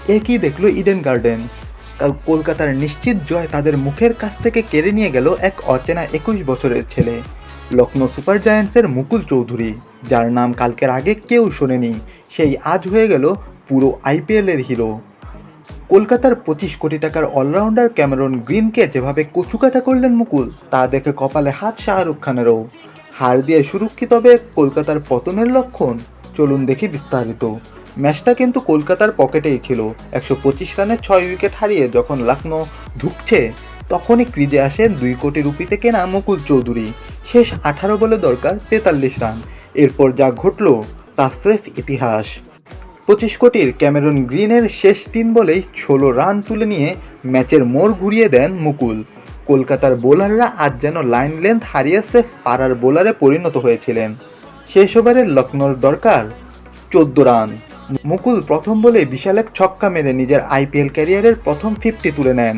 একই দেখলো Eden gardens. কাল কলকাতার নিশ্চিত জয় তাদের মুখের কাছ থেকে কেড়ে নিয়ে গেল এক অচেনা 21 বছরের ছেলে, লখনৌ সুপার জায়ান্টসের মুকুল চৌধুরী, যার নাম কালকের আগে কেউ শোনেনি। সেই আজ হয়ে গেল পুরো আইপিএলের হিরো। কলকাতার 25 কোটি টাকার অলরাউন্ডার ক্যামেরন গ্রিনকে যেভাবে কচুকাটা করলেন মুকুল, তা দেখে কপালে হাত শাহরুখ খানেরও। হার দিয়ে শুরু কি তবে কলকাতার পতনের লক্ষণ? চলুন দেখি বিস্তারিত। ম্যাচটা কিন্তু কলকাতার পকেটেই ছিল। 125 রানে 6 উইকেট হারিয়ে যখন লখনৌ ধুঁকছে, তখনই ক্রিজে আসেন 2 কোটি রুপিতে কেনা মুকুল চৌধুরী। শেষ 18 বলে দরকার 43 রান। এরপর যা ঘটল তা স্রেফ ইতিহাস। 25 কোটির ক্যামেরন গ্রিনের শেষ 3 বলেই 16 রান তুলে নিয়ে ম্যাচের মোড় ঘুরিয়ে দেন মুকুল। কলকাতার বোলাররা আজ যেন লাইন লেন্থ হারিয়ে সেফ পাড়ার বোলারে পরিণত হয়েছিলেন। শেষ ওভারে লখনৌর দরকার 14 রান। মুকুল প্রথম বলে বিশাল এক ছক্কা মেরে নিজের আইপিএল ক্যারিয়ারের প্রথম 50 তুলে নেন।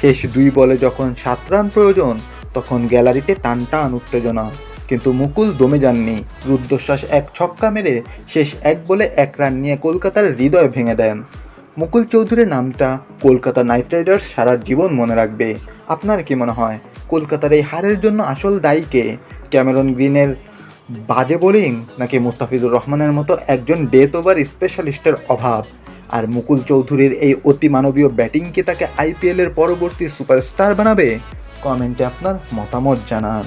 শেষ 2 বলে যখন 7 রান প্রয়োজন, তখন গ্যালারিতে টানটান উত্তেজনা। কিন্তু মুকুল দমে যাননি। রুদ্ধশ্বাস এক ছক্কা মেরে শেষ 1 বলে 1 রান নিয়ে কলকাতার হৃদয় ভেঙে দেন। মুকুল চৌধুরীর নামটা কলকাতা নাইট রাইডার্স সারা জীবন মনে রাখবে। আপনার কি মনে হয় কলকাতার এই হারের জন্য আসল দায়ী কে? ক্যামেরন গ্রিনের বাজে বোলিং, নাকি মুস্তাফিজুর রহমানের মতো একজন ডেথ ওভার স্পেশালিস্টের অভাব? আর মুকুল চৌধুরীর এই অতি মানবীয় ব্যাটিং কি তাকে আইপিএলের পরবর্তী সুপারস্টার বানাবে? কমেন্টে আপনার মতামত জানান।